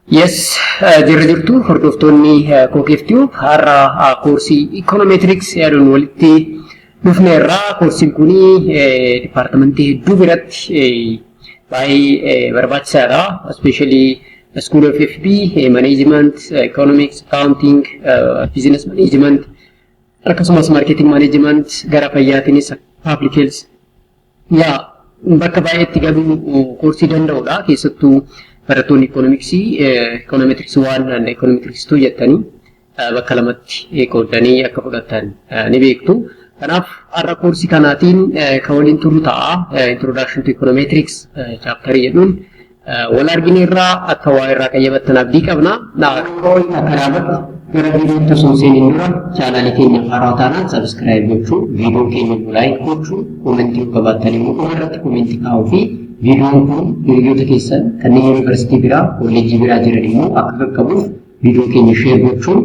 Yes, jirra jirtu hordoftoonni kookiftuu har'a koorsii Econometrics jedhuun walitti dhufneerra. Koorsiin kuni dipaartimentii hedduu biratti baay'ee barbaachisaadha. Especially School of FB, Management, Economics, Accounting, Business Management, akkasumas Marketing Management, gara fayyaatiinis Public Health. Bakka baay'eetti galuu koorsii danda'udha. Keessattuu barattoonni Econometrics 1 and Econometrics 2 jettanii bakka lamatti qoodanii akka fudhatan ni beektu. Kanaaf har'a koorsii kanaatiin kan waliin turru ta'a. Introduction to Econometrics chapter jedhuun wal argineerraa akka waa irraa qayyabattan abdii qabna. Kanaafatti gara viidiyootti osoo seeniin dura chaanaalii keenya haaraa taanaan subscribe gochuu, viidiyoo keenya like gochuu, komentii qabaattanii immoo irratti komentii kaa'uu fi viidiyoon kun hiriyoota keessan kanneen yuunivarsiitii biraa, kolleejjii biraa jiran immoo akka qaqqabuuf viidiyoo keenya share gochuun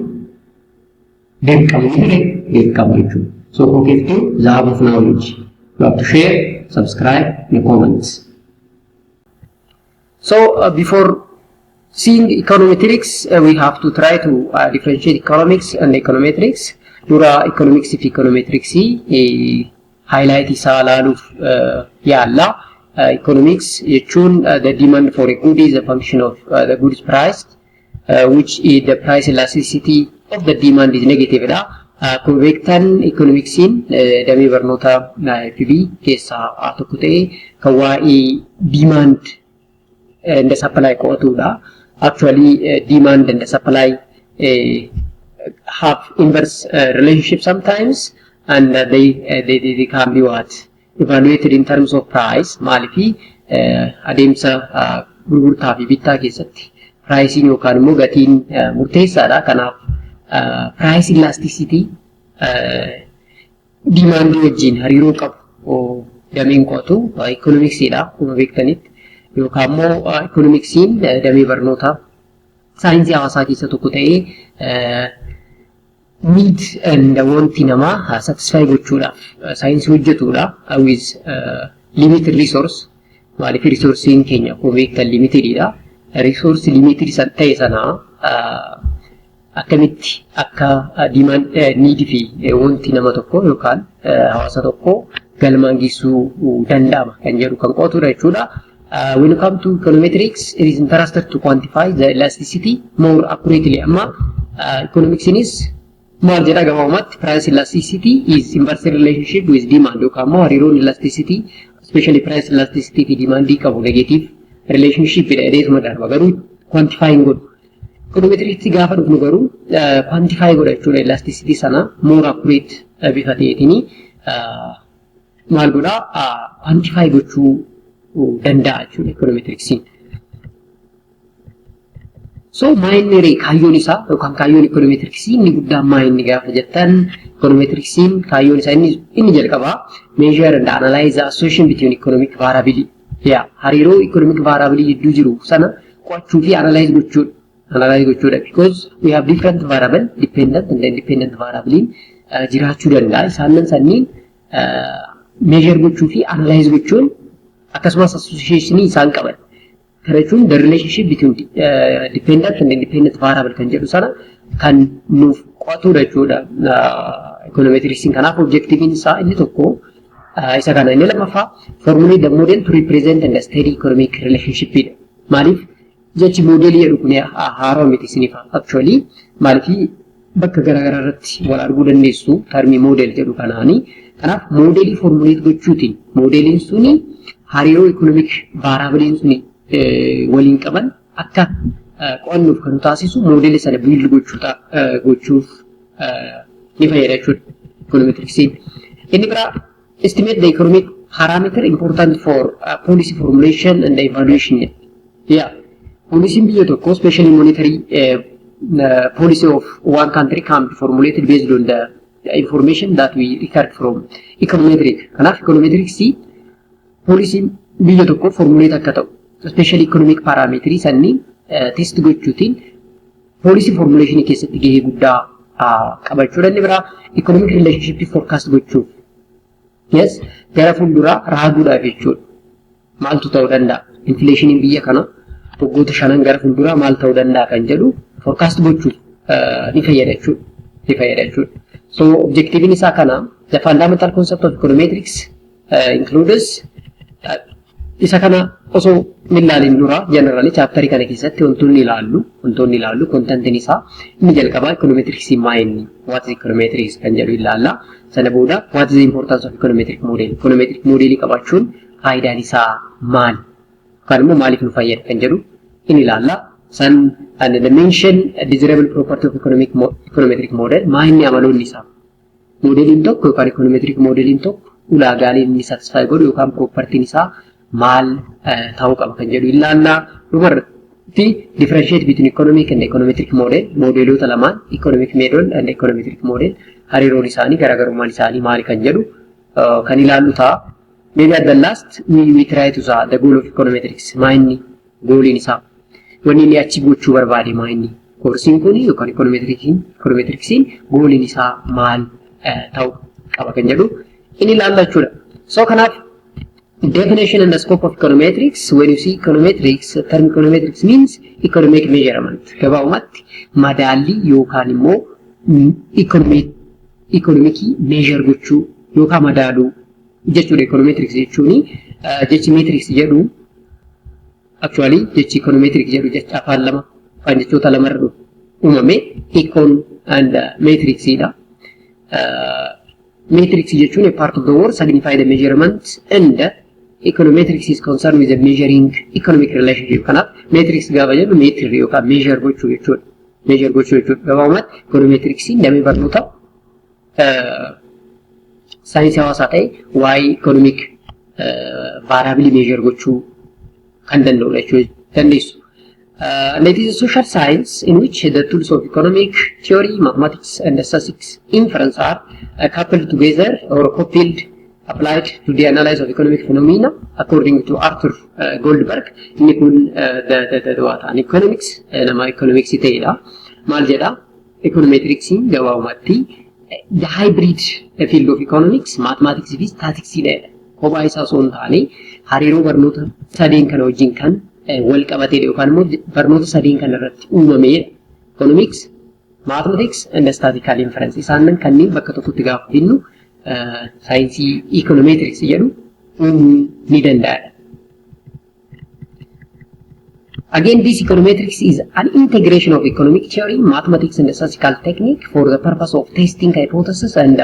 dirqama jechuudha. So kookiftuu the hub of knowledge. You have to share, subscribe, and comment. So before seeing econometrics, we have to try to differentiate economics and econometrics. Dura economics fi econometrics highlight isaa ilaaluuf yaalla. Economics jechuun the demand for a good is a function of the goods price, which is the price elasticity of the demand is negative. Convectan economicsiin damee barnoota FB keessaa tokko ta'ee kan waa'ee demand and the supply qo'atudha. Actually, demand and the supply have inverse relationship sometimes, and they can be evaluated in terms of price. Maalifi adeemsa gurgurtaa fi bittaa keessatti pricing yookaan immoo gatiin murteessaadha. Kanaaf price elasticity demand wajjin hariiroo qabu dameen qo'atu economicsiidha akkuma beektanitti. Yookaan immoo economicsiin damee barnoota saayinsii hawaasaa keessa tokko ta'ee need and wanti namaa satisfy gochuudhaaf saayinsii hojjetudha with limited resource. Maaliif resoursiin keenya akkuma beektan limitedidha. Resource limited ta'e sanaa akkamitti akka demand need fi wanti nama tokko yookaan hawaasa tokko galmaan geessuu danda'ama kan jedhu kan qo'atudha jechuudha. When it comes to econometrics, it is interested to quantify the elasticity more accurately. Amma economics is maal jedha gabaabumatti price elasticity is inverse relationship with demand yookaan immoo hariiroon elasticity especially price elasticity fi demand qabu negative relationship jedheetuma darba garuu quantifying godhu. Econometrics gaafa dhufnu garuu quantify godha jechuudha elasticity sana more accurate bifa ta'eetiin maal godha quantify gochuu danda'a jechuudha econometricsiin. So maayinni kaayyoon isaa yookaan kaayyoon econometricsiin inni guddaan maayinni gaafa jettan econometricsiin kaayyoon isaa inni jalqabaa measure and analyze the association between economic variability. Hariiroo economic variability gidduu jiru sana qo'achuu fi analyze gochuudha. Because we have different variable, dependent and independent variable jiraachuu danda'a. Isaan sanniin measure gochuu fi analyze gochuun akkasumas association isaan qaban. Kana jechuun the relationship between dependent and independent variable kan jedhu sana kan nuuf qo'atudha jechuudha. Econometricsiin kanaaf objectiviin isaa inni tokko isa kana. Inni lammaffaa formulate the model to represent and study economic relationship. Maaliif jechi modelii jedhu kun haaraa miti isiniif actually maaliif bakka garaagaraa irratti wal arguu dandeessu termii model jedhu kanaani. Kanaaf modelii formulate gochuutiin modeliin suni hariiroo economic variabiliin suni waliin qaban akka qo'annuuf kan taasisu modelii sana build gochuuf ni fayyada jechuudha econometricsiin. Inni biraa estimate the economic parameter important for policy formulation and evaluation. Policy biyya tokko especially monetary policy of one country can be formulated based on the information that we record from econometrics. Kanaaf econometrics policy biyya tokko formulate akka ta'u especially economic parametri sanni test gochuutiin policy formulation keessatti gahee guddaa qabachuudha. Inni biraa economic relationship forecast gochuuf gara fuulduraa raaguudhaaf jechuudha. Maaltu ta'uu danda'a? Inflation biyya kana waggoota 5 gara fuulduraa maal ta'uu danda'a kan jedhu forecast gochuuf ni fayyada jechuudha. So objectivin isaa kana the fundamental concept of econometrics includes isa kana osoo milaalin dura generally chapter kana keessatti wantoonni ilaallu contentin isaa inni jalqabaa econometrics maayinni what is econometrics kan jedhu ilaalla. Sana booda what is the importance of econometric model qabaachuun faayidaan isaa maal kan immoo maaliif nu fayyada kan jedhu inni ilaalla. San and the mention desirable property of econometric model maayinni amaloonni isaa modeliin tokko yookaan econometric modeliin tokko ulaagaalee inni satisfy godhu yookaan propertiin isaa maal ta'uu qaba kan jedhu ilaalla. Dhumarratti differentiate between economic and econometric model modeloota lamaan economic model and econometric model hariiroon isaanii garaagarummaan isaanii maali kan jedhu kan ilaallu ta'a. Maybe at the last we try to say the goal of econometrics maayinni gooliin isaa wanni inni achi gochuu barbaade maayinni koorsiin kun yookaan econometricsiin gooliin isaa maal ta'uu qaba kan jedhu inni ilaalla jechuudha. So kanaaf definition and the scope of econometrics, when you see econometrics, term econometrics means economic measurement. Gabaabumatti madaalli yookaan immoo economicii measure gochuu yookaan madaaluu jechuudha. Econometrics jechuuni jechi metrics jedhu actually jechi econometrics jedhu jecha afaan jechoota lamarra uumame econ and metricsidha. Metrics jechuun a part of the word signify the measurement and econometrics is concerned with the measuring economic relationship. Kanaaf metrics gaafa jedhu meetrii yookaan measure gochuu jechuudha. Gabaabumatti econometricsiin damee barnoota saayinsii hawaasaa ta'e waa'ee economic variable measure gochuu kan danda'udha jechuudha dandeessu. And it is a social science in which the tools of economic theory, mathematics, and statistics inference are coupled together or coupled applied to the analysis of economic phenomena according to Arthur Goldberg. Inni kun waan economics nama economics ta'edha. Maal jedha econometricsiin gabaabumatti the hybrid field of economics, mathematics fi statistics dha. Kophaa isaa osoo hin taane hariiroo barnoota sadeen kana wajjin kan wal qabatee yookaan immoo barnoota sadeen kana irratti uumamedha. Economics, mathematics and statistical inference isaanan kanneen bakka tokkotti gaafa binnu saayinsii econometrics jedhu ni danda'a. Again, this econometrics is an integration of economic theory, mathematics and statistical technique for the purpose of testing hypotheses and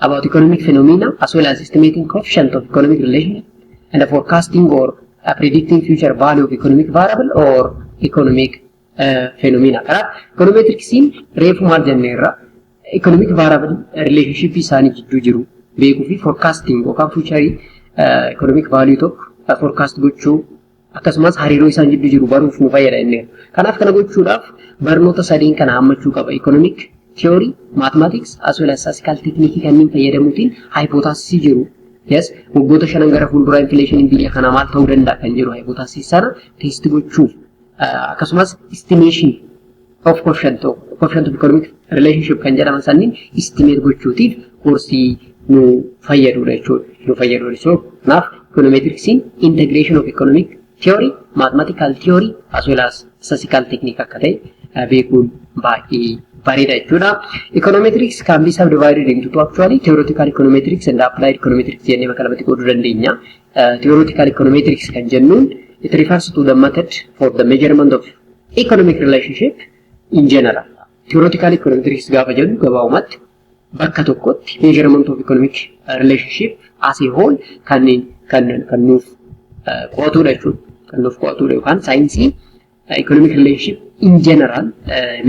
about economic phenomena as well as estimating coefficient of economic relationship and forecasting or predicting future value of economic variable or economic phenomena. Kanaaf econometricsiin reefu maal jenneerra economic variable relationship isaanii jidduu jiru beekuu fi forecasting yookaan future economic value tokko forecast gochuu akkasumas hariiroo isaan jidduu jiru baruuf nu fayyada inni. Kanaaf kana gochuudhaaf barnoota sadeen kana hammachuu qaba. Economic theory, mathematics as well as statistical technique kanneen fayyadamuutiin hypothesis jiru. Yes, waggoota 5 gara fuulduraa inflation biyya kana maal ta'uu danda'a kan jedhu hypothesis sana test gochuuf akkasumas estimation of coefficient of economic relationship kan jedhaman sanniin estimate gochuutiif koorsii nu fayyadudha jechuudha. Kanaaf econometricsiin integration of economic theory, mathematical theory as well as statistical technique akka ta'e beekuun baay'ee bareeda jechuudha. Econometrics can be subdivided into two actually, theoretical econometrics and applied econometrics jennee bakka lamatti qooduu dandeenya. Theoretical econometrics kan jennuun it refers to the method for the measurement of economic relationship in general. Theoretical econometrics gaafa jennu gabaabumatti bakka tokkotti measurement of economic relationship as a whole kan nuuf qo'atudha jechuudha. Kan nuuf qo'atudha yookaan saayinsii economic relationship in general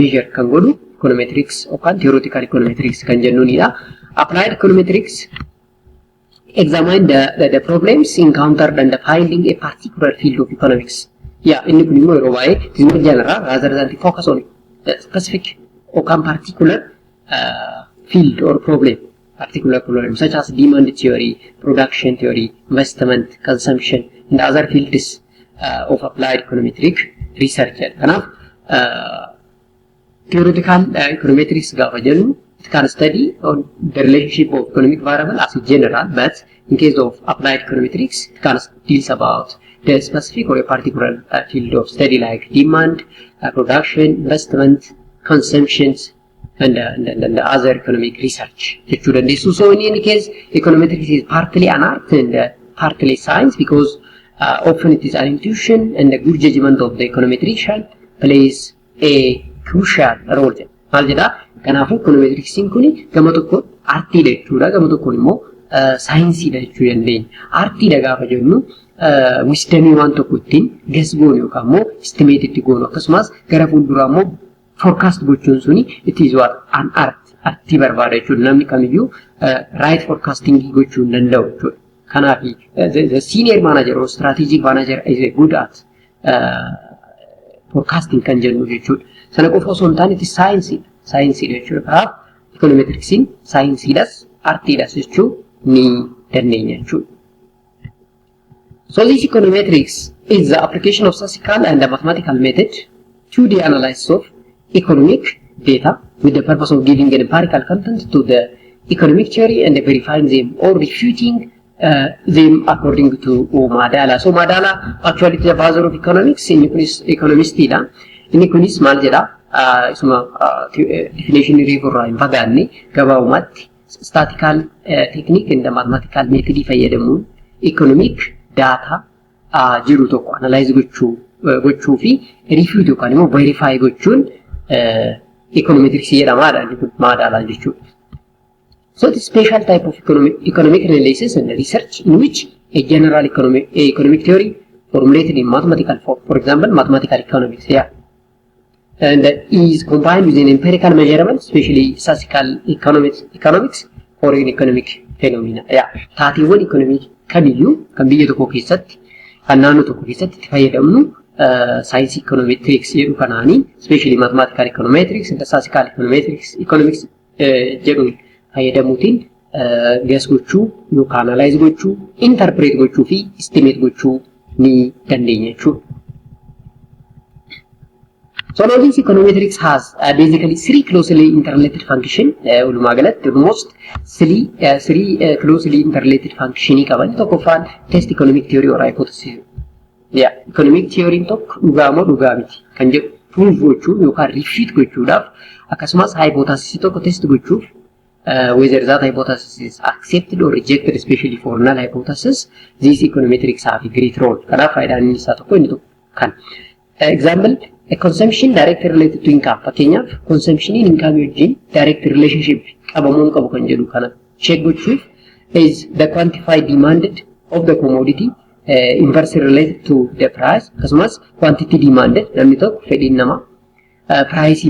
measure kan godhu econometrics yookaan theoretical econometrics kan jennuunidha. Applied econometrics examine the problems encountered and finding a particular field of economics. Inni kun immoo yeroo baay'ee it is more general rather than focus on specific yookaan particular field or problem. Particular problems such as demand theory, production theory, investment, consumption, and other fields of applied econometric research. Kanaaf theoretical econometrics gaafa jennu it can study on the relationship of economic variable as a general, but in case of applied econometrics it can deals about the specific or a particular field of study like demand, production, investment, consumptions, and the other economic research. So in any case, econometrics is partly an art and partly science because often it is an intuition and a good judgment of the econometrician plays a crucial role. Maljeda, kanafu econometrics kuni gama tokko artii dha jechuudha. Gama tokko immoo saayinsii dha jechuu dandeenya. Artii dha gaafa jennu wisdomii waan tokko ittiin guess goonu yookaan immoo estimate itti goonu akkasumas gara fuulduraa immoo forecast gochuun suni it is what an art artii barbaada jechuudha. Namni kamiyyuu right forecasting gochuu hin danda'u jechuudha. Kanaaf the senior manager or strategic manager is a good at forecasting kan jennu jechuudha. Sana qofa osoo hin taane saayinsiidha jechuudha. Kanaaf econometricsiin saayinsiidhas artiidhas jechuu ni dandeenya jechuudha. So this econometrics is the application of statistical and the mathematical method to the analysis of economic data with the purpose of giving an empirical content to the economic theory and verifying them or refuting them according to Madala. So Madala actually is the father of economics, in economist in kunis maal jedha definition riifurraa hin fagaanne gabaabumatti statistical technique and mathematical method fayyadamuun economic data jiru tokko analyze gochuu fi refute yookaan immoo verify gochuun econometrics jedhamaadha Madala jechuudha. So the special type of economic analysis and research in which a general economic theory formulated in mathematical form, for example, mathematical economics, and is combined with an empirical measurement, especially statistical economics or in economic phenomena. Taatiiwwan economic kamiyyuu kan biyya tokko keessatti kan naannoo tokko keessatti itti fayyadamnu science econometrics jedhu kanaani, especially mathematical econometrics and statistical economics jedhuun fayyadamuutiin guess gochuu yookaan analyze gochuu, interpret gochuu fi estimate gochuu ni dandeenya jechuudha. So now this econometrics has basically three closely interrelated functions. Almost three closely interrelated functions qaban. Tokkoffaan test economic theory or hypothesis. Economic theory tokko dhugaa moo dhugaa miti kan jedhu prove gochuu yookaan refute gochuudhaaf akkasumas hypothesis tokko test gochuuf whether that hypothesis is accepted or rejected, especially for null hypothesis, these econometrics have a great role. Kanaaf faayidaan inni isaa tokko inni tokko kan. Example, a consumption directly related to income. Fakkeenyaaf consumption in income wajjin direct relationship qabamuun qabu kan jedhu kana check gochuuf is the quantified demanded of the commodity inversely related to the price akkasumas quantity demanded namni tokko fedhiin nama price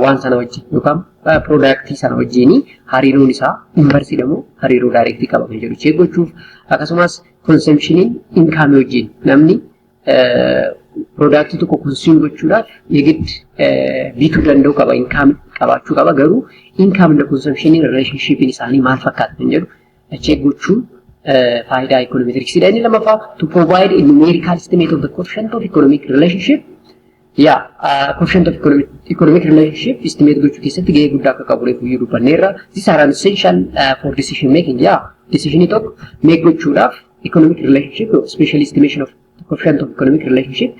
waan sana wajjin yookaan product sana wajjini hariiroon isaa inversely demo hariiroo direct qaba kan jedhu check gochuuf akkasumas consumption in income wajjin namni product tokko consume gochuudhaaf yegid bituu danda'u qaba income qabaachuu qaba garuu income and consumption relationship isaanii maal fakkaata kan jedhu check gochuun faayidaa econometrics dha. Inni lammaffaa to provide a numerical estimate of the coefficient of economic relationship. Coefficient of economic relationship estimate gochuu keessatti gahee guddaa akka qabu reefuu dubbanneerra. These are essential for decision making. Decision tokko make gochuudhaaf economic relationship especially estimation of coefficient of economic relationship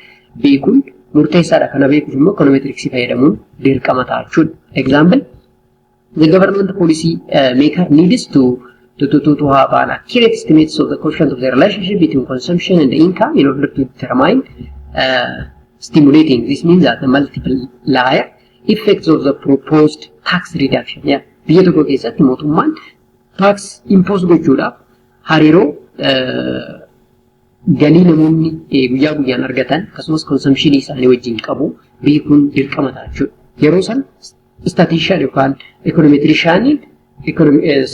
beekuun murteessaadha. Kana beekuuf immoo econometrics fayyadamuun dirqama ta'a jechuudha. Example, the government policy maker needs to have an accurate estimate of the coefficient of the relationship between consumption and the income in order to determine stimulating. This means that the multiplier effects of the proposed tax reduction. Biyya tokko keessatti mootummaan tax impose gochuudhaaf hariiroo galii namoonni guyyaa guyyaan argatan akkasumas consumption isaanii wajjin qabu beekuun dirqama ta'a jechuudha. Yeroo san statistician yookaan econometricianiin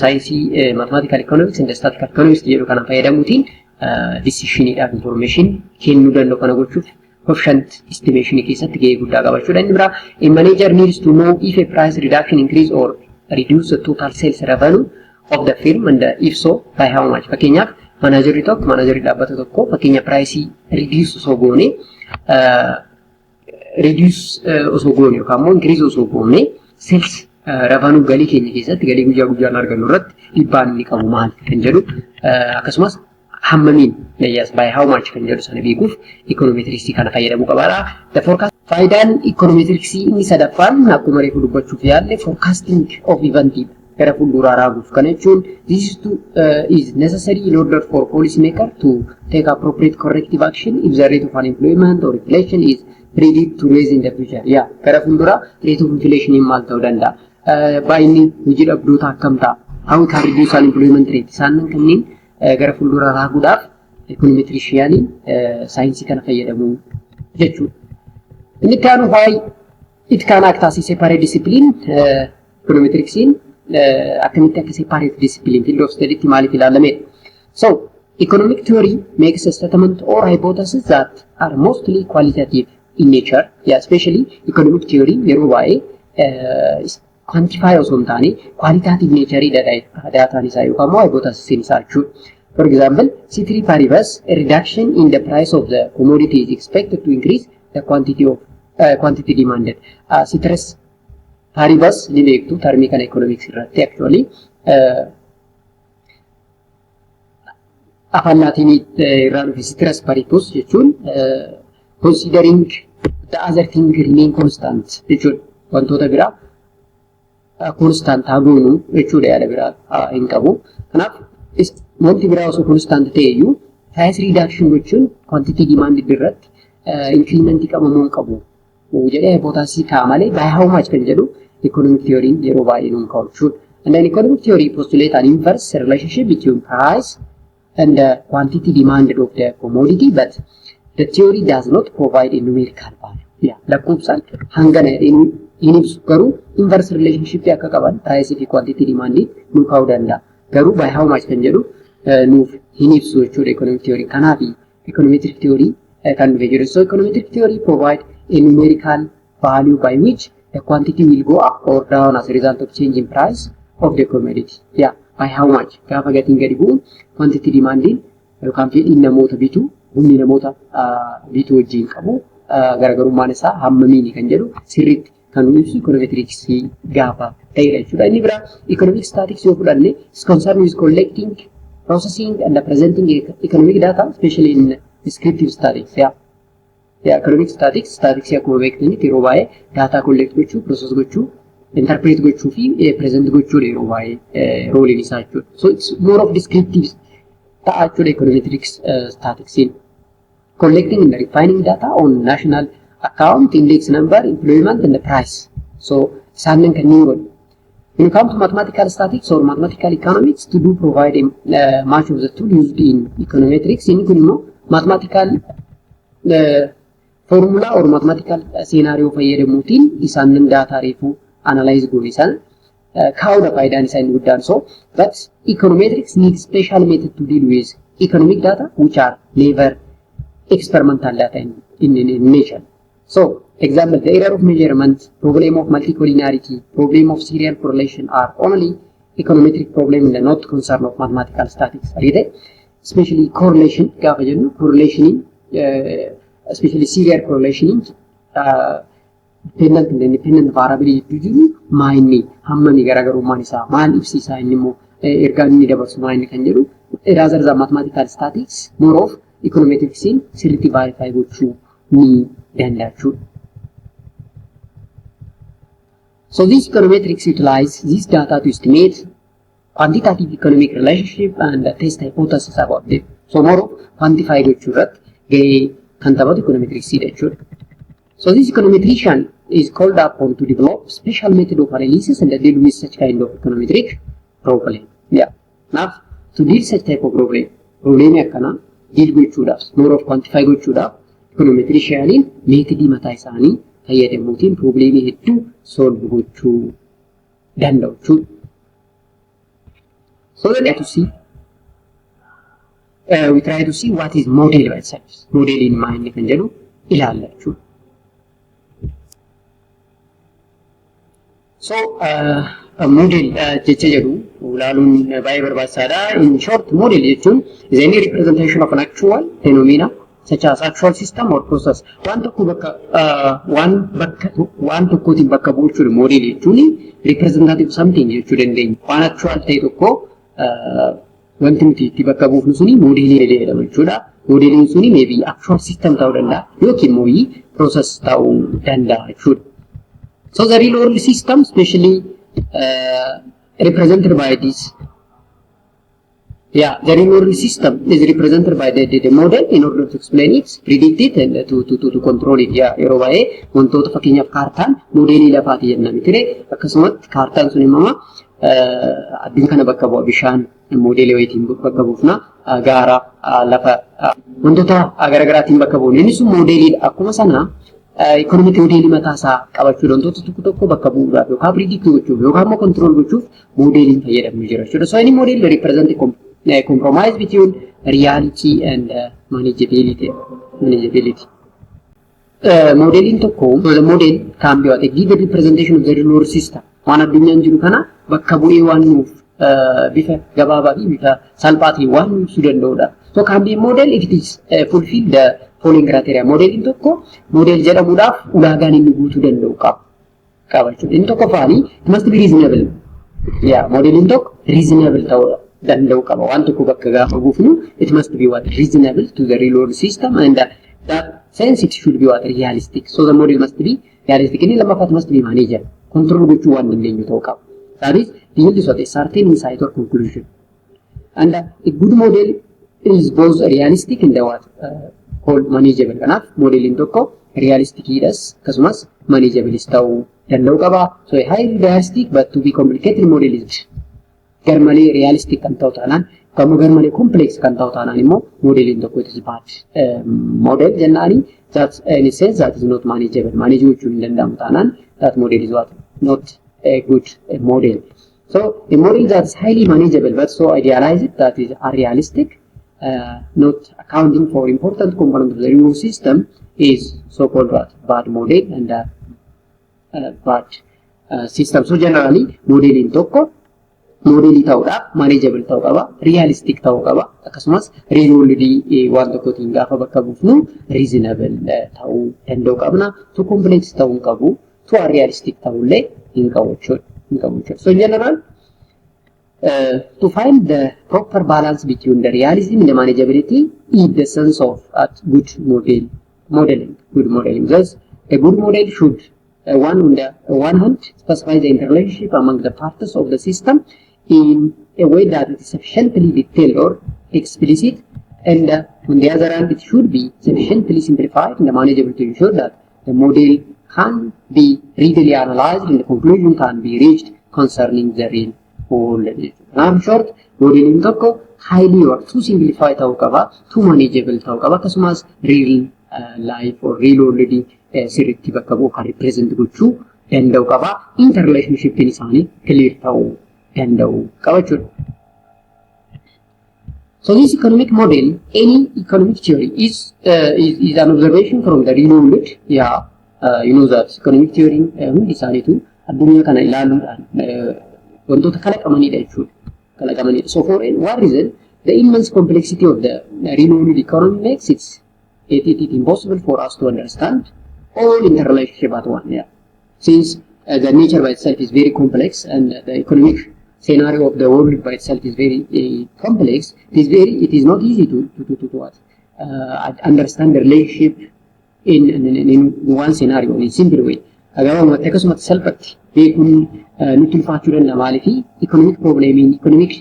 saayinsii mathematical economics and statistical economics jedhu kana fayyadamuutiin decisionidhaaf information kennuu danda'u. Kana gochuuf coefficient estimation keessatti gahee guddaa qabachuudha. Inni biraa a manager needs to know if a price reduction increase or reduce the total sales revenue of the firm and if so by how much. Fakkeenyaaf managerri dhaabbata tokko fakkeenya price reduce osoo goone yookaan immoo increase osoo goone sales revenue galii keenya keessatti galii guyyaa guyyaan argannu irratti dhiibbaan inni qabu maal kan jedhu akkasumas hammamiin yes by how much kan jedhu sana beekuuf econometricsii kana fayyadamuu qabaadha. The forecast faayidaan econometricsii inni sadaffaan akkuma reefu dubbachuuf yaalle forecasting of eventii gara fuulduraa raaguuf kana jechuun this is necessary in order for policy maker to take appropriate corrective action if the rate of unemployment or inflation is predicted to raise in the future. Gara fuulduraa rate of inflation maal ta'uu danda'a? Baay'inni hojii dhabdoota akkam ta'a? How we can reduce unemployment rate? Isaan kanneen gara fuulduraa raaguudhaaf econometricianiin saayinsii kana fayyadamuu jechuudha. Inni itti aanu why it can act as a separate discipline econometricsiin akkamitti akka separate discipline field of study maaliif ilaalamedha. So economic theory makes a statement or hypothesis that are mostly qualitative in nature. Especially economic theory yeroo baay'ee quantify osoo hin taane qualitative nature daataan isaa yookaan immoo hypothesis isaa jechuudha. For example, ceteris paribus, a reduction in the price of the commodity is expected to increase the quantity demanded. Ceteris paribus ni beektu termii kana economics irratti actually afaan laatinii irraa dhufe ceteris paribus jechuun considering the other thing remain constant jechuudha. Wantoota biraa constant haa goonu jechuudha yaada biraa hin qabu. Kanaaf wanti biraa osoo constant ta'eyyuu price reduction gochuun quantity demanded irratti increment qabamuu hin qabu jedhee hypothesis ka'a malee by how much kan jedhu economic theory yeroo baay'ee nuun ka'u jechuudha. And then economic theory postulate an inverse relationship between price and the quantity demanded of the commodity, but the theory does not provide a numerical value. Lakkoofsaan hangana hin ibsu garuu inverse relationship akka qaban price fi quantity demanded nu ka'uu danda'a. Garuu by how much kan jedhu nuuf hin ibsu jechuudha economic theory. Kanaaf econometric theory kan dhufe jiru. So econometric theory provide a numerical value by which the quantity will go up or down as a result of change in price of the commodity. By how much? Gaafa gatiin gadi bu'uun quantity demanding yookaan fedhiin namoota bituu humni namoota bituu wajjin qabu garaagarummaan isaa hammamiini kan jedhu sirriitti kan nu ibsu econometrics gaafa ta'edha jechuudha. Inni biraa economic statistics yoo fudhanne is concerned with collecting, processing and presenting economic data, especially in descriptive statistics. Economic statistics akkuma beektanitti yeroo baay'ee data collect gochuu, process gochuu, interpret gochuu fi present gochuudha yeroo baay'ee rooliin isaa jechuudha. So it's more of descriptive ta'a jechuudha econometrics statisticsiin. Collecting and refining data on national account, index number, employment and the price. So isaanin kanneen godhu. When it comes to mathematical statistics or mathematical economics, to do provide much of the tool used in econometrics. Inni kun immoo mathematical formula or mathematical scenario fayyadamuutiin isaanin data reefuu analyze goone isaan kaa'uudha faayidaan isaa inni guddaan. So but econometrics needs special method to deal with economic data which are never experimental data in nature. So, example, the error of measurement, problem of multicollinearity, problem of serial correlation are only econometric problem in the not concern of mathematical statistics. Especially correlation, especially serial correlation, dependent and independent variability to do maani hammani garaagarummaan isaa maal ibsisaa inni immoo ergaa inni dabarsu maani kan jedhu rather than mathematical statistics more of econometricsiin sirriitti verify gochuu ni danda'a. So this econometrics utilize this data to estimate quantitative economic relationship and test hypothesis about them. So more of quantify gochuu irratti gahee kan taphatu econometrics jechuudha. So this econometrician is called upon to develop special method of analysis and deal with such kind of econometric problem. Now to deal such type of problem akkana deal gochuudhaaf more of quantify gochuudhaaf econometricianiin meetodii mataa isaanii fayyadamuutiin problemii hedduu solve gochuu danda'u jechuudha. So then we try to see what is model by itself. Model in mind kan jedhu ilaalla jechuudha. So model jecha jedhu ilaaluun baay'ee barbaachisaadha. In short, model jechuun is any representation of an actual phenomena such as actual system or process. Waan tokkootiin bakka bu'uun model jechuun representative something jechuu dandeenya. Waan actual ta'e tokko wanti nuti itti bakka buufnu suni modeelii jedhama jechuudha. Modeeliin suni maybe actual system ta'uu danda'a yookiin immoo process ta'uu danda'a jechuudha. So the real world system especially represented by this the real world system is represented by the model in order to explain it, predict it and to control it. Yeroo baay'ee wantoota fakkeenyaaf kaartaan modeelii lafaati jennaan ture akkasumatti kaartaan sun immoo addunyaa kana bakka bu'a bishaan modeelii wayitiin bakka buufna gaara lafa wantoota garaagaraatiin bakka bu'u inni sun modeeliidha akkuma sana economic modeelii mataa isaa qabachuudha wantoota tokko bakka bu'uudhaaf yookaan predict gochuuf yookaan immoo control gochuuf modeeliin fayyadamnu jira jechuudha. So any model represent compromise between reality and manageability. Modeling tokko the model can be a given representation of the real world system. Waan addunyaan jiru kana bakka bu'ee waan nuuf bifa gabaabaa fi bifa salphaatiin waan nuufsuu danda'udha. So can be a model if it is fulfill the following criteria. Modeling tokko model jedhamuudhaaf ulaagaan inni guutuu danda'u qaba jechuudha. Inni tokko faani it must be reasonable. Modeling tokko reasonable ta'uu danda'u qaba. Waan tokko bakka gaafa buufnu it must be what reasonable to the real world system and that sense it should be what realistic. So the model must be realistic. Inni lammaffaa must be manageable. Control gochuu waan dandeenyu ta'uu qaba. That is yield a certain insight or conclusion. And a good model is both realistic and what called manageable. Kanaaf modeling tokko realistic hidhas akkasumas manageable ta'uu danda'u qaba. So a highly realistic but to be complicated model is garmalee realistic kan ta'u taanaan kamuu garmalee complex kan ta'u taanaan immoo modeling tokko it is bad model jennaani that in a sense that is not manageable. Manage gochuu hin danda'amu taanaan that model is what not a good model. So a model that is highly manageable but so idealized that is unrealistic, not accounting for important components of the real system is so-called bad model and bad system. So generally modeling tokko modeelii ta'uudhaaf manageable ta'uu qaba, realistic ta'uu qaba akkasumas real world waan tokkotiin gaafa bakka buufnu reasonable ta'uu danda'u qabna. So complex ta'uu hin qabu, so unrealistic ta'ullee hin qabu jechuudha. So in general to find the proper balance between the realism and the manageability is the sense of good modeling. Thus a good model should on the one hand specify the interrelationship among the parts of the system in a way that it is sufficiently detailed or explicit, and on the other hand it should be sufficiently simplified and manageable to ensure that the model can be readily analyzed and the conclusion can be reached concerning the real world. In short, modeling tokko highly or too simplified ta'uu qaba, too manageable ta'uu qaba akkasumas real life or real world sirriitti bakka bu'u kan represent gochuu danda'u qaba. Interrelationship isaanii clear ta'uu danda'u qaba jechuudha. So this economic model, any economic theory is an observation from the real world. You know that economic theory hundi isaaniitu addunyaa kana ilaaluudhaan wantoota kalaqamanidha jechuudha. So for one reason, the immense complexity of the real world economy makes it impossible for us to understand all interrelationship at one. Since the nature by itself is very complex and the economic scenario of the world by itself is very complex, it is not easy to understand the relationship in one scenario in a simple way. Agabamatti akkasumatti salphatti beekuun nutti ulfaachuu danda'a maaliifi economic problem economic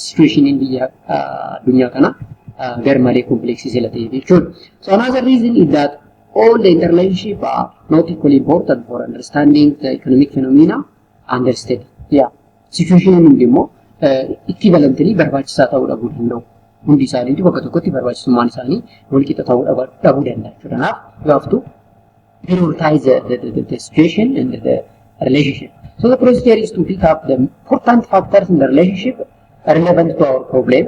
situation in biyya addunyaa kana garmalee complex sila ta'e jechuudha. So another reason is that all the interrelationship are not equally important for understanding the economic phenomena understood. Situation hundi immoo equivalently barbaachisaa ta'uu dhabuu danda'u. Hundi isaaniitu bakka tokkotti barbaachisummaan isaanii wal qixa ta'uu dhabuu danda'a jechuudha. Kanaaf gaaftu prioritize the situation and the relationship. So the procedure is to pick up the important factors in the relationship relevant to our problem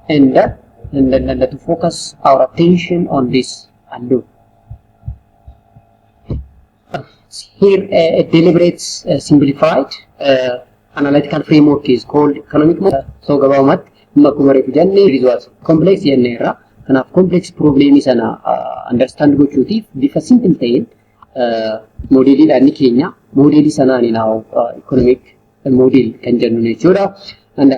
and to focus our attention on this and do. Here a deliberate, simplified, analytical framework is called economic model. So gabaabumatti akkuma reefu jennee result complex jenneerra. Kanaaf complex problem sana understand gochuutiif bifa simple ta'een modeeliidhaan ni keenya modeelii sanaan economic model kan jennu jechuudha. And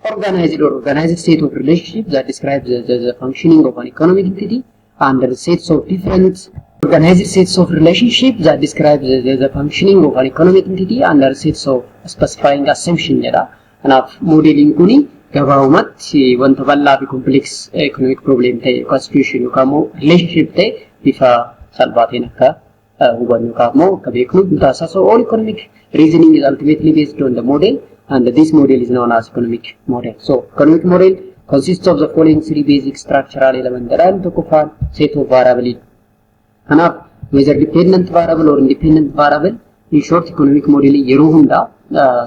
organized state of relationship that describes the functioning of an economic entity under sets of different organized sets of relationship that describes the functioning of an economic entity under sets of specifying assumption jedha. Kanaaf modeeliin kuni gabaabumatti wanta bal'aa fi complex economic problem ta'e constitution yookaan immoo relationship ta'e bifa salphaatiin akka hubannu yookaan immoo akka beeknu taasisa. So all economic reasoning is ultimately based on the model, and this model is known as economic model. So economic model consists of the following three basic structural elements. Tokkoffaan set of variable. Kanaaf whether dependent variable or independent variable, in short economic model yeroo hunda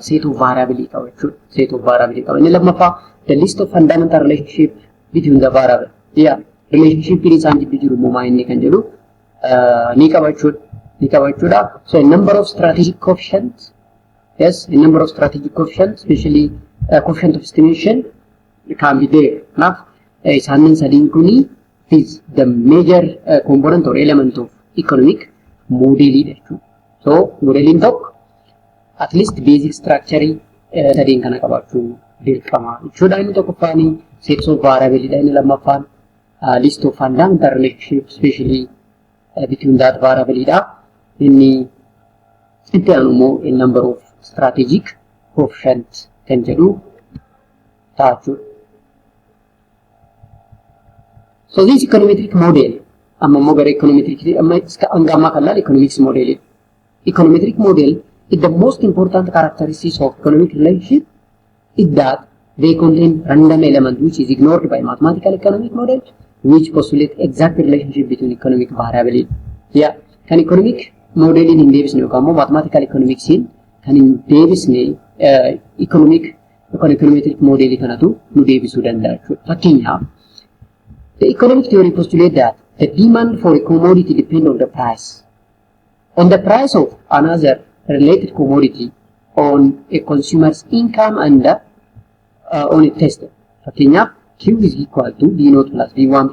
set of variable qaba jechuudha. Set of variable qaba. Inni lammaffaa the list of fundamental relationship between the variable. Relationship isaan gidduu jiru immoo maal inni kan jedhu ni qaba jechuudha. So a number of strategic coefficients. Yes, a number of strategic coefficients, especially coefficient of estimation, can be there. Now, isaanin sadiin kuni is the major component or element of economic modeling. So, modeling tokko at least basic structure sadiin kana qabaachuu dirqama jechuudha. Inni tokkoffaan sets of variable dha. Inni lammaffaan list of fundamental relationships, especially between that variable dha. Inni itti aanu immoo a number of strategic coefficients kan jedhu taachuu. So this econometric model amma immoo gara econometric hanga ammaa kan laal economics model. Econometric model is the most important characteristics of economic relationship is that they contain random element which is ignored by mathematical economic model which postulate exact relationship between economic variable. Kan economic model in deebisne yookaan immoo mathematical economics kan hin deebisne econometric model kanatu nu deebisuu danda'a jechuudha. Fakkeenyaaf the economic theory postulates that the demand for a commodity depends on the price of another related commodity, on a consumer's income and on a test. Fakkeenyaaf Q is equal to B0 plus B1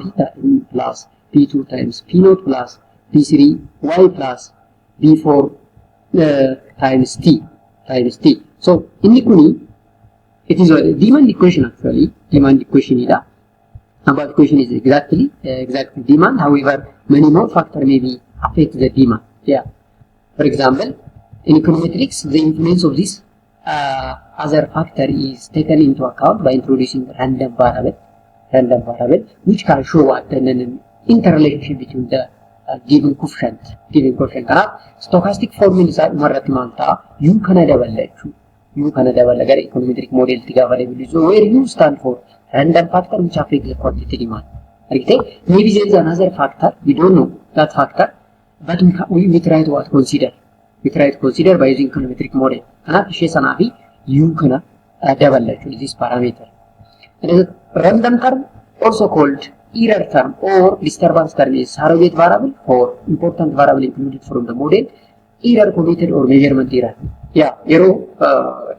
plus B2 times P0 plus B3 Y plus B4 times T. So inni kuni it is a demand equation actually. Demand equation ida. About equation is exactly demand. However, many more factors may be affect the demand. For example, in econometrics, the influence of this other factor is taken into account by introducing random variable, which can show what an interrelationship between the given coefficient. Kanaaf stochastic formula isaa dhumarratti maal ta'a? U kana dabala jechuudha. U kana dabala gara econometric model tti gaafa deebilu. So where U stand for random factor which affects the quantity demand. Argite? Maybe there is another factor, we don't know that factor, but we try to consider. We try to consider by using econometric model. Kanaaf ishee sanaa fi U kana dabala jechuudha. This parameter. And the random term also called error term or disturbance term is surrogate variable for important variable included from the model, error committed or measurement error. Yeroo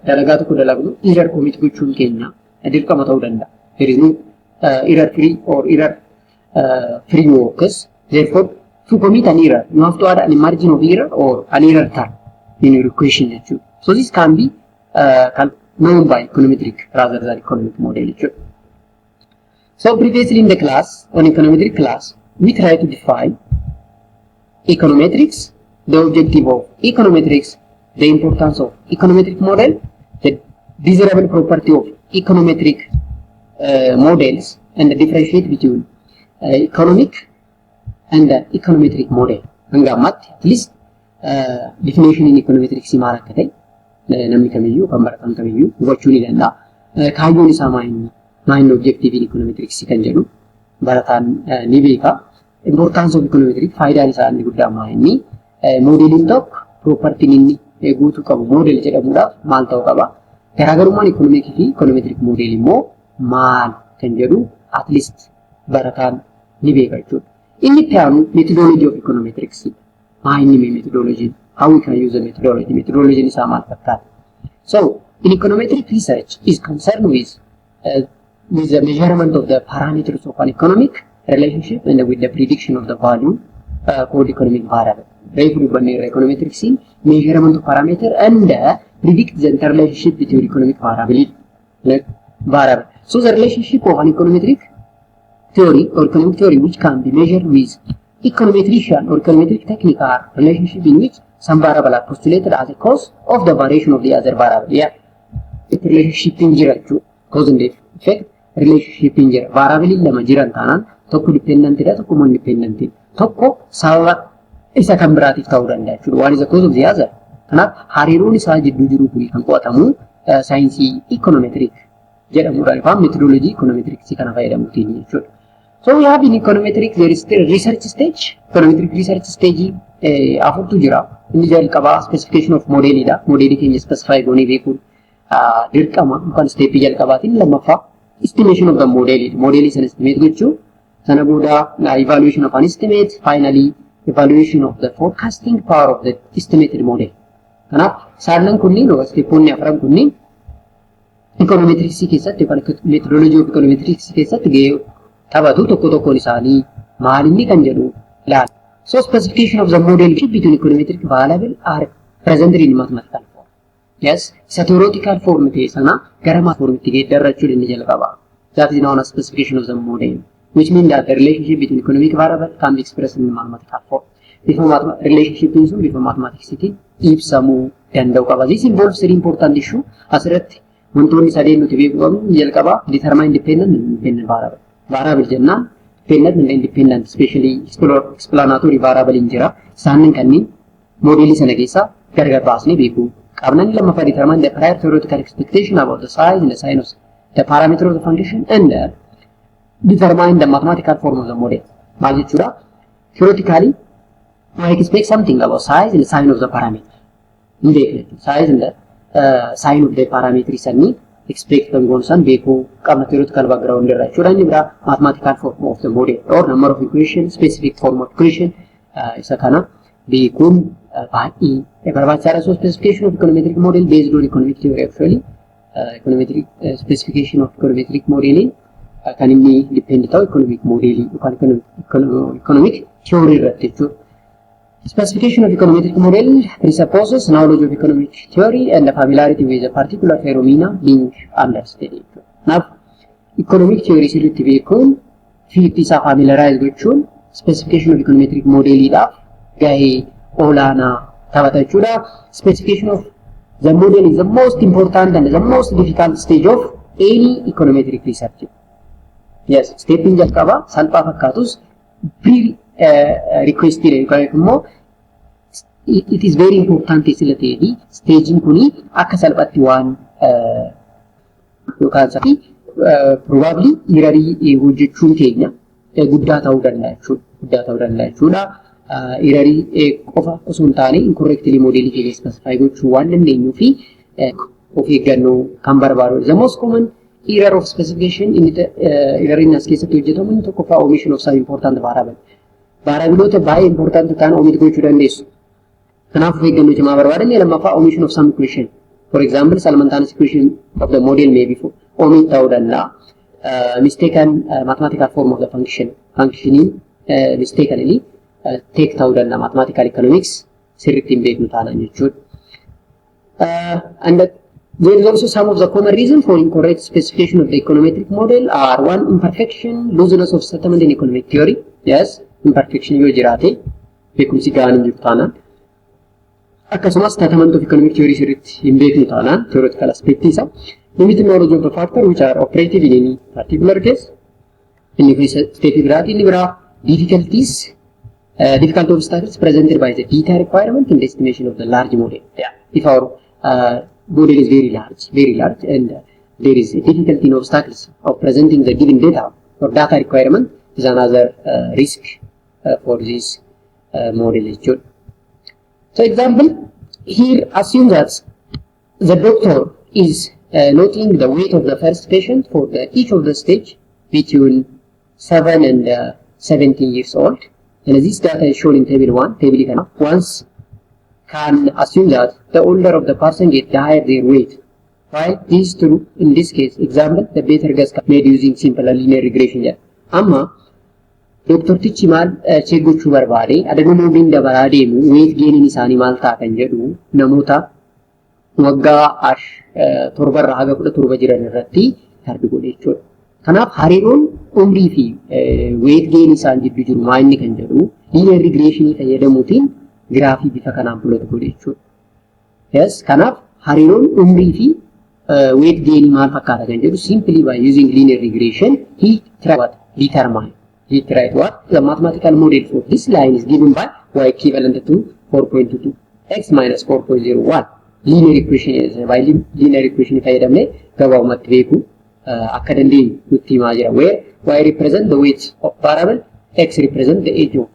dalagaa tokko dalagnu error commit gochuun keenya dirqama ta'uu danda'a. There is no error free or error free works. Therefore, to commit an error, you have to add a margin of error or an error term in your equation. So this can be known by econometric rather than economic model. So previously in the class, on econometric class, we try to define econometrics, the objective of econometrics, the importance of econometric model, the desirable property of econometric models, and the differentiate between economic and the econometric model. Hanga ammatti at least definition in econometrics maal akka ta'e namni kamiyyuu kan baratan kamiyyuu hubachuu ni danda'a. Kaayyoon isaa maal objective in econometrics kan jedhu barataan ni beeka. Importance of econometrics faayidaan isaa inni guddaan maal modeeliin tokko property inni guutuu qabu model jedhamuudhaaf maal ta'uu qaba. Garaagarummaan economic fi econometric model immoo maal kan jedhu at least barataan ni beeka jechuudha. Inni itti aanu methodology of econometrics. Maal methodology? How we can use the methodology? Methodology isaa maal fakkaata? So, in econometric research is concerned with the measurement of the parameters of an economic relationship and with the prediction of the value called economic variable. Econometrics in measurement of parameter and predict the interrelationship between economic variable. Like variable. So the relationship of an econometric theory or economic theory which can be measured with econometrician or econometric technique are relationship in which some variable are postulated as a cause of the variation of the other variable. Yeah, it relationship in jira cause and effect relationship in jira variable lama jiran tanan tokko dependent da tokko non dependent tokko sababa isa kan biraatiif ta'uu danda'a jechuudha. One is the cause of the other. Kanaaf hariiroon isaa jidduu jiru kun kan qo'atamu saayinsii econometric jedhamuudhaan yookaan methodology econometrics kana fayyadamuutiin jechuudha. So we have in econometric there is the research stage. Econometric research stage afurtu jira. Inni jalqaba specification of model dha. Model keenya specify goonee beekuun dirqama yookaan step jalqabaatiin lammaffaa estimation of the model. Model sana estimate gochuu sana booda evaluation of an estimate, finally evaluation of the forecasting power of the estimated model. Kanaaf saalan kunniin yookaan steponni afran kunniin econometrics keessatti methodology of econometrics keessatti gahee taphatu tokko tokkoon isaanii maalinni kan jedhu ilaala. So specification of the model between econometric variable are presented in mathematical form. Yes, isa theoretical form ta'e sana gara math form itti geeddarrachuun inni jalqaba. That is known as specification of the model, which means that the relationship between economic variable can be expressed in mathematical form. Before relationship in some before mathematics ibsamuu danda'u qaba. This involves very important issue. Asirratti wantoonni sadeen nuti beekuu qabnu jalqaba determine independent and independent variable. Variable jennaan dependent and independent, especially explanatory variable in jira. Isaanin kanneen modelii sana keessa gargar baasnee beekuu qabna. Lammaffaa determine the prior theoretical expectation about the size and the sign of the parameter of the function and determine the mathematical form of the model. Maal jechuudha? Theoretically, I expect something about size and the sign of the parameter. Size and the sign of the parameter is expect kan gonsan beekuu qabna theoretical background irraa jechuudha. Inni biraa mathematical form of the model or number of equation, specific form of equation isa kana beekuun baay'ee barbaachisaadha. So specification of econometric model based on economic theory actually econometric specification of econometric modeling kan inni depend ta'u economic modeling yookaan economic theory irratti jechuudha. Specification of econometric model presupposes knowledge of economic theory and the familiarity with a particular phenomena being understood. Now, economic theory sirriitti beekuun fiitti isaa familiarize gochuun specification of econometric modeliidhaaf gahee olaanaa taphata jechuudha. Specification of the model is the most important and the most difficult stage of any econometric research. Yes, step in jalqaba salphaa fakkaatus requested immoo it is very important sila ta'eefi staging kuni akka salphatti waan yookaan safi probably irarii hojjechuun keenya guddaa ta'uu danda'a jechuudha. Irarii qofa osoo hin taane incorrectly modelii keenya specify gochuu waan dandeenyuu fi of eeggannoo kan barbaadu. The most common error of specification in the irarii as keessatti hojjetamu inni tokkoffaa omission of some important variable. Variableota baay'ee important ta'an omit gochuu dandeessu. Kanaaf of eeggannoo cimaa barbaadan lammaffaa omission of some equation. For example, Salmantanis equation of the model may be omit ta'uu danda'a. Mistaken mathematical form of the function. Functioning mistakenly take ta'uu danda'a mathematical economics sirriitti hin beeknu taanaan jechuudha. And there is also some of the common reasons for incorrect specification of the econometric model are one, imperfection, looseness of settlement in economic theory. Yes, imperfection yoo jiraate beekumsi gahaan hin jiru taanaan. Akkasumas settlement of economic theory sirriitti hin beeknu taanaan theoretical aspect isa. Limited knowledge of the factor which are operative in any particular case. Inni kun step biraati. Inni biraa difficulties, difficult obstacles presented by the data requirement in the estimation of the large model. Yeah, if our model is very large, and there is a difficulty in obstacles of presenting the given data or data requirement is another risk for this model. So example, here assume that the doctor is noting the weight of the first patient for each of the stage between 7 and 17 years old. And this data is shown in table 1. Table once can assume that the older of the person gets the higher their weight. While this is true in this case, example, the better guess made using simple linear regression. Amma Dr. Tichi maal check gochuu barbaade adadamuun dabalaa deemu weight gain isaanii maal ta'a kan jedhu namoota waggaa 7 irraa haga 17 jiran irratti tarbi godhe jechuudha. Kanaaf hariiroon umrii fi weight gain isaan gidduu jiru maa inni kan jedhu linear regression fayyadamuutiin giraafii bifa kanaan plot godhe jechuudha. Yes, kanaaf hariiroon umrii fi weight gain maal fakkaata kan jedhu simply by using linear regression he tried what determine he tried what the mathematical model for this line is given by y equivalent to 4.22 x minus 4.01 linear equation is by linear equation fayyadamne gabaabumatti beeku akka dandeenyu nutti himaa jira where y represent the weight of variable x represent the age of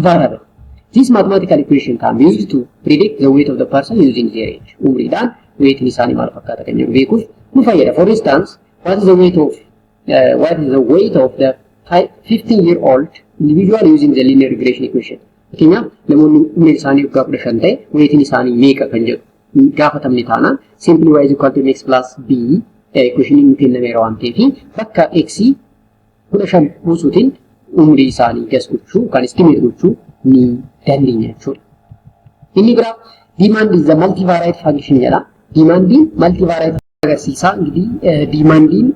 variable. This mathematical equation can be used to predict the weight of the person using their age. Umriidhaan weight isaanii maal fakkaata kan jedhu beekuuf nu fayyada. For instance, what is the weight of the 15-year-old individual using the linear regression equation? Fakkeenyaaf namoonni umriin isaanii waggaa 15 ta'e weightiin isaanii meeqa kan jedhu gaafatamne taanaan simply y is equal to mx plus b equation inni kennameera waan ta'eef bakka x 15 buusuutiin umrii isaanii gas gochuu kan estimate gochuu ni dandeenya jechuudha. Inni biraa demand is the multivariate function jedha. Demandiin multivariate agarsiisa. Ingidihi demandiin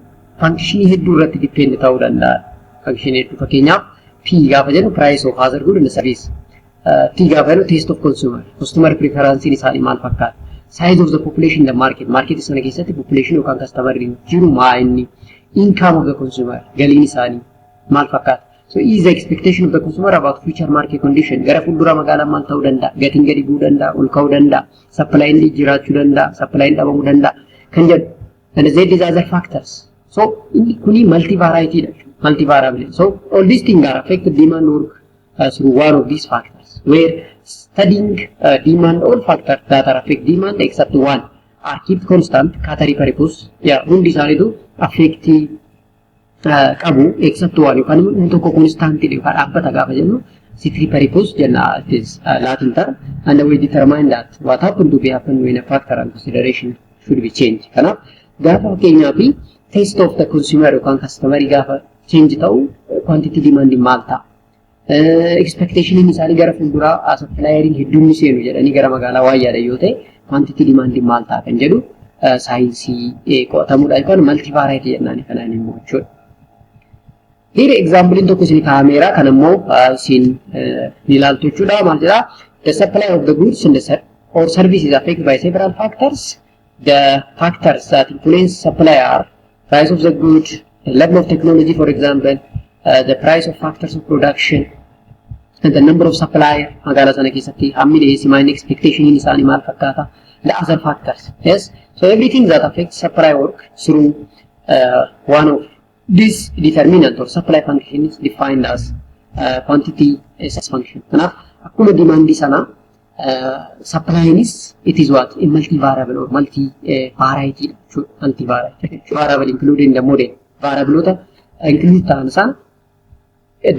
function hedduu irratti depend ta'uu danda'a. Function hedduu fakkeenyaaf P gaafa jedhu price of other good and service. T gaafa jedhu taste of customer preference isaanii maal fakkaata. Size of the population in the market sana keessatti population yookaan customer jiru maa inni, income of the consumer galiin isaanii maal fakkaata. So is the expectation of the consumer about future market condition gara fuuldura magaalaa maal ta'uu danda'a, gatiin gadi bu'uu danda'a, ol ka'uu danda'a, supply inni jiraachuu danda'a, supply inni dhabamuu danda'a kan jedhu. And Z is other factors. So inni kuni multivariate dha, multivariable. So all these things are affected demand work through one of these factors. Where studying demand, all factors that are affect demand except one are kept constant, Qatari purpose. Yeah, hundi isaaniitu affect qabu except one yookaan inni tokko constant yookaan dhaabbata gaafa jennu Citri purpose jenna it is Latin term and we determine that what happened to be happen when a factor and consideration should be changed. Kanaaf gaafa fakkeenyaaf taste of the consumer yookaan customer gaafa change ta'u quantity demand maal ta'a. Expectation isaanii gara fuulduraa as suppliering hedduun ni seenu jedhanii gara magaalaa waa yaadan yoo ta'e quantity demand maal ta'a kan jedhu saayinsii qo'atamuudha yookaan multivariate jennaan kanaan immoo jechuudha. Here example tokko isin kaameera kan immoo isin ilaaltu jechuudha maal jedha the supply of the goods and the or service is affected by several factors. The factors that influence supply are price of the good, the level of technology for example, the price of factors of production, and the number of supplier magaalaa sana keessatti hammi dhiyeessii maal expectation isaanii maal fakkaata, the other factors. Yes, so everything that affects supply work through one of this determinant or supply function is defined as quantity as function. Kanaaf akkuma demand sana supply is it is what a multivariable or multivariate variable included in the model variable include ta'an isaan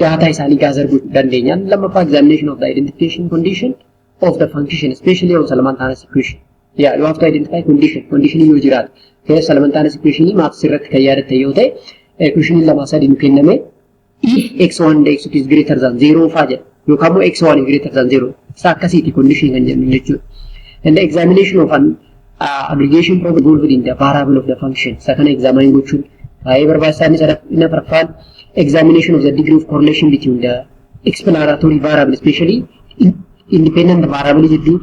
data isaanii gather gochuu dandeenyaan. Lammaffaa examination of the identification condition of the function especially of Salamantanas equation. Yeah, you have to identify condition yoo jiraatu keessa Salamantanas equation maths irratti kan yaadatte yoo ta'e equation lama sadii nu kenname if x1 and x2 is greater than 0 faa jedha yookaan immoo x1 is greater than 0 isa akkasiiti condition kan jennu jechuudha. And the examination of an aggregation problem involved in the variable of the function isa kana examine gochuun baay'ee barbaachisaadha. Inni afuraffaan examination of the degree of correlation between the explanatory variable especially independent variable jidduu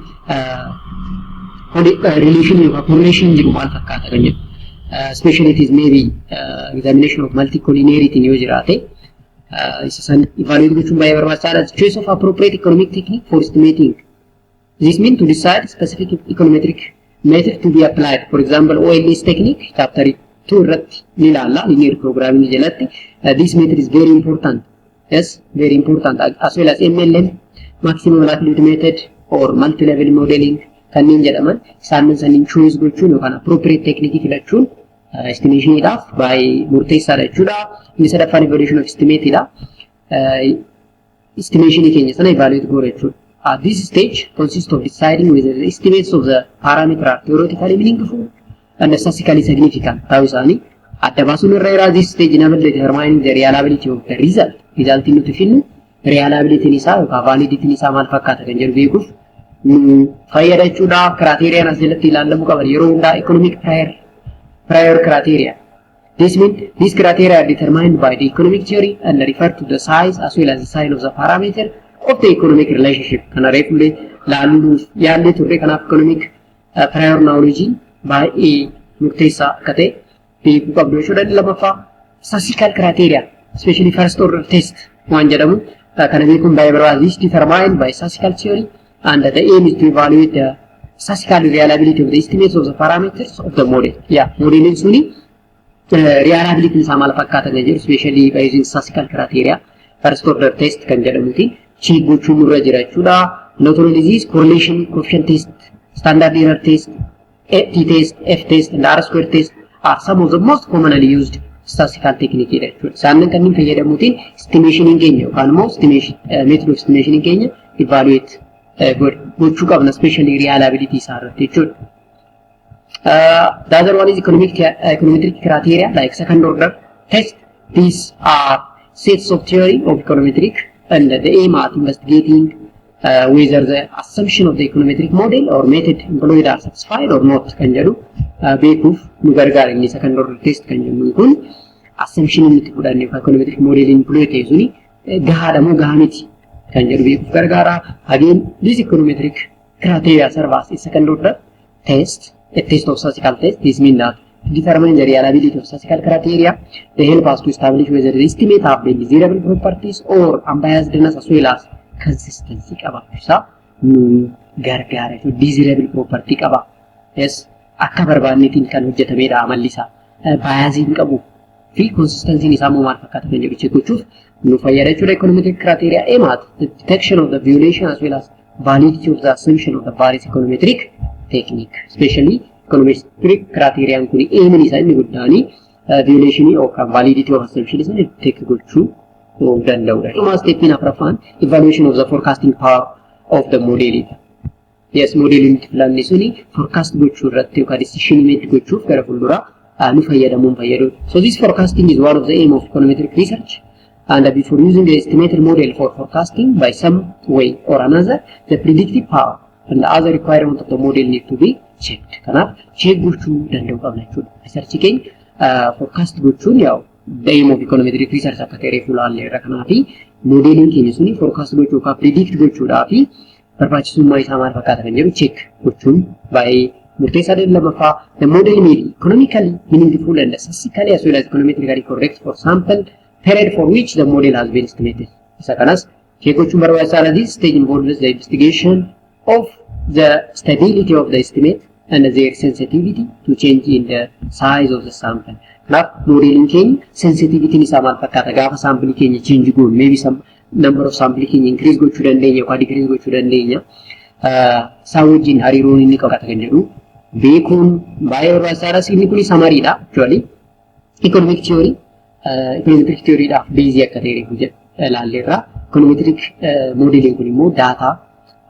relation yookaan correlation jiru maal fakkaata kan jedhu. Especially it is maybe examination of multicollinearity yoo jiraate isa san evaluate gochuun baay'ee barbaachisaadha. Choice of appropriate economic technique for estimating. This means to decide specific econometric method to be applied. For example, OLS technique chapter 2 irratti ni ilaalla linear programming jalatti. This method is very important. Yes, very important as well as MLM maximum likelihood method or multi-level modeling kanneen jedhaman isaan saniin choice gochuun yookaan appropriate technique filachuun estimation idhaaf baay'ee murteessaadha jechuudha. Inni sadaffaan evaluation of estimate dha. Estimation keenya sana evaluate gochuu jechuudha. At this stage consists of deciding whether the estimates of the parameter are theoretically meaningful and statistically significant. Ta'uu isaanii adda baasuun irra jira. This stage enables determining the reliability of the result. Resultiin nuti finnu reliability isaa yookaan validity isaa maal fakkaata kan jedhu beekuuf fayyada jechuudha. Criteria as jalatti ilaalamuu qaban yeroo hundaa economic prior criteria This means these criteria are determined by the economic theory and refer to the size as well as the sign of the parameter of the economic relationship. Kana refulle laalluuf yaallee turre kanaaf economic prior knowledge baay'ee murteessaa akka ta'e beekuu qabdu jechuudha. Lammaffaa statistical criteria especially first order test waan jedhamu kana beekuun baay'ee barbaachisaadha. This determined by statistical theory and the aim is to evaluate the statistical reliability of the estimates of the parameters of the model. Modelin suni reliability isaa maal fakkaata kan jedhu especially by using statistical criteria first order test kan jedhamutiin check gochuun irra jira jechuudha. Not only this, correlation coefficient test, standard error test, t test, f test and r square test are some of the most commonly used statistical technique jechuudha. Isaanin kanneen fayyadamuutiin estimation keenya yookaan immoo estimation method of estimation keenya evaluate gochuu qabna especially reliability isaa irratti jechuudha. The other one is econometric criteria like second order test. These are sets of theory of econometric and the aim at investigating whether the assumption of the econometric model or method employed are satisfied or not kan jedhu beekuuf nu gargaara. Inni second order test kan jennu kun assumption nuti fudhanne econometric model employed ta'e suni gahaadha moo gahaa miti kan jedhu beekuuf gargaara. Again this econometric criteria serve as a second order test, a test of statistical test. This means that to determine the reliability of statistical criteria, they help us to establish whether the estimate have the desirable properties or unbiasedness as well as consistency qabaachuu isaa nu gargaara. Desirable property qaba. Yes, akka barbaannetiin kan hojjetamedha amalli isaa. Biasii hin qabu fi consistency isaa moo maal fakkaata kan jedhu cheekuuf nu fayyada jechuudha. Econometric criteria aim at the detection of the violation as well as validity of the assumption of the various econometric technique. Especially econometric criteria kun aimin isaa inni guddaani violation yookaan validity of assumption isaa detect gochuu danda'udha. Dhuma stepin afraffaan evaluation of the forecasting power of the model. Yes, modelin filanne suni forecast gochuu irratti yookaan decision make gochuuf gara fuuldura nu fayyadamuun fayyadu. So this forecasting is one of the aim of econometric research. And before using the estimated model for forecasting by some way or another, the predictive power and the other requirement of the model need to be checked. Kanaaf check gochuu danda'u qabna jechuudha. Research keenya forecast gochuun yaa'u the aim of econometric research akka ta'e reefu laallee irra kanaafi modelin keenya suni forecast gochuu yookaan predict gochuudhaafi barbaachisummaa isaa maal fakkaata kan jedhu check gochuun baay'ee murteessaadha. Lammaffaa the model may be economically meaningful and statistically as well as econometrically correct for sample period for which the model has been estimated. Isa kanas check gochuun barbaachisaadha. This stage involves the investigation of the stability of the estimate and their sensitivity to change in the size of the sample. Kanaaf modelin keenya sensitivity isaa maal fakkaata gaafa sample keenya change goon maybe some number of sample keenya increase gochuu dandeenya yookaan decrease gochuu dandeenya. Isaa wajjin hariiroon inni qabaata kan jedhu beekuun baay'ee barbaachisaadha. Inni kun samariidha actually economic theory econometric theory dhaaf beezii akka ta'e reefu ilaalleerra. Econometric modelin kun immoo data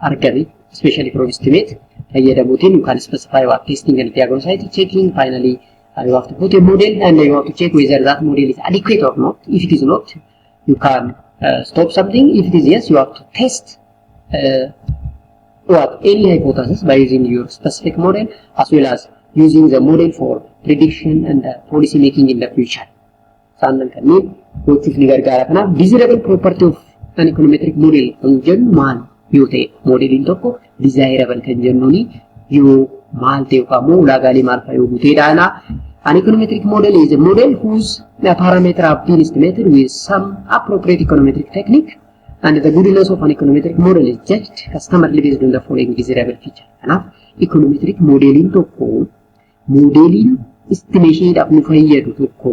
argame especially from estimate fayyadamuutiin you can specify what testing and diagnostic checking. Finally you have to put a model and you have to check whether that model is adequate or not. If it is not, you can stop something. If it is yes, you have to test any hypothesis by using your specific model as well as using the model for prediction and policy making in the future. Saanan kanneen gochuuf ni gargaara. Kanaaf desirable property of an econometric model kan jennu maal yoo ta'e modelin tokko desirable kan jennuuni yoo maal ta'e yookaan immoo ulaagaalee maal fa'a yoo guuteedhaana. An econometric model is a model whose parameters have been estimated with some appropriate econometric technique, and the goodness of an econometric model is judged customarily based on the following desirable feature. Kanaaf econometric modelin tokko modelin estimation dhaaf nu fayyadu tokko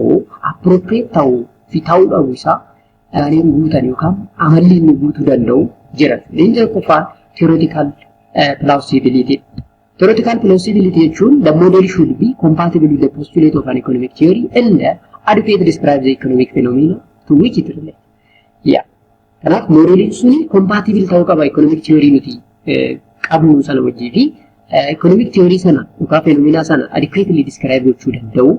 appropriate ta'uu fi ta'uu dhabu isaa dhaabbileen guutan yookaan amalli inni guutuu danda'u jira. Leenjii qofa theoretical plausibility. Theoretical plausibility jechuun the model should be compatible with the postulate of an economic theory and adequately describe the economic phenomena to which it relates. Kanaaf modelin suni compatible ta'uu qaba economic theory nuti qabnu sana wajjii fi economic theory sana yookaan phenomena sana adequately describe gochuu danda'u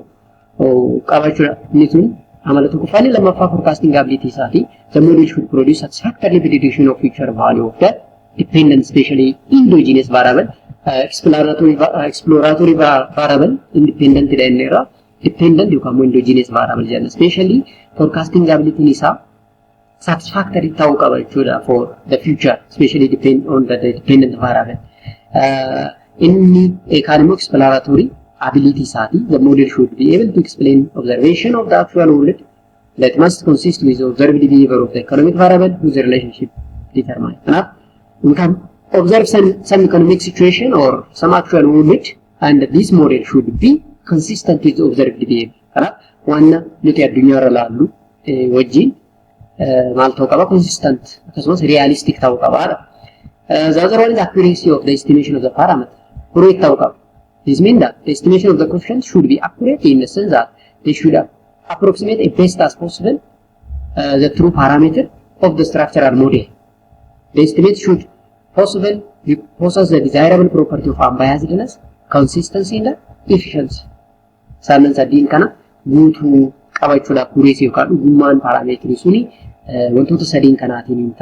qabachuudha. Inni sun amala tokkoffaan. Lammaffaa forecasting ability isaati. The model should produce satisfactory prediction of future value of the dependent especially endogenous variable exploratory variable independent dha dependent yookaan endogenous variable jenna. Especially forecasting ability isaa satisfactory ta'uu qaba jechuudha for the future, especially depend on the dependent variable. Inni kaan immoo exploratory ability isaati. The model should be able to explain observation of the actual world that must consist with observed behavior of the economic variable whose relationship determined. Kanaaf we can observe some economic situation or some actual world and this model should be consistent with observed behavior. Kanaaf wanna nuti addunyaa irra laallu wajjin maal ta'uu qaba? Consistent akkasumas realistic ta'uu qabaadha. The other one is accuracy of the estimation of the parameter. Accurate ta'uu qaba. This means that the estimation of the coefficient should be accurate in the sense that they should approximate as best as possible the true parameter of the structural model. The estimate should possess the desirable property of unbiasedness, consistency and efficiency. Saanan sadiin kana guutuu qabachuudha accuracy yookaan dhugummaan parameetirii suni wantoota sadiin kanaatiin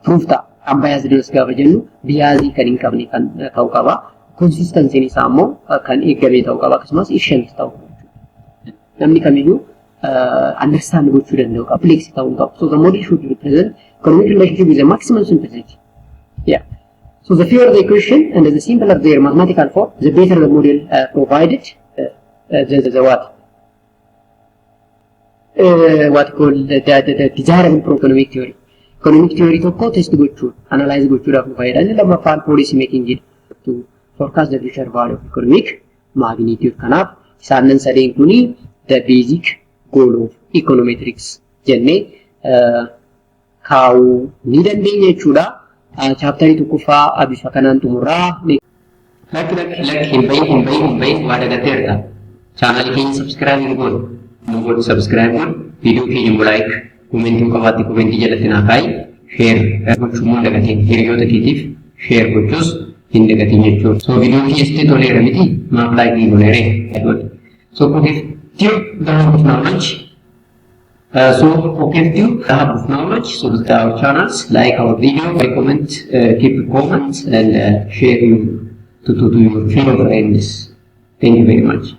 proof ta'a. Unbiasedness gaafa jennu biyaazii kan hin qabne kan ta'uu qaba. Consistency isaa immoo kan eegamee ta'uu qaba akkasumas efficient ta'uu qaba. Namni kamiyyuu understand gochuu danda'u qaba. Flex ta'uu qaba. So the model should represent economic relationship with the maximum simplicity. Yeah. So the fewer the equation and the simpler their mathematical form, the better the model provided. What called the desirable for economic theory. Economic theory tokko test gochuun analyze gochuudhaaf nu fayyada. Inni lammaffaan policy making to forecast the future value of economic magnitude. Kanaaf isaanan sadeen kuni the basic goal of econometrics jennee kaa'uu ni dandeenya jechuudha. Chapterii tokkoffaa bifa kanaan xumurraa. Lakki hin bahin waa dagatteerta. Chaanalii keenya subscribe hin godhu. Nu godhu subscribe godhu. Viidiyoo keenya immoo like. Komentii qabaatti komentii jalatti naa kaa'i. Share gochuun immoo dagatiin hiriyoota keetiif share gochuus hin dagatiin jechuudha. So viidiyoo keessatti toleera miti maaf like hin godheere. So objective the hub of knowledge. Objective the hub of knowledge. So visit our channels, like our video, comment, keep comments and share to your fellow friends. Thank you very much.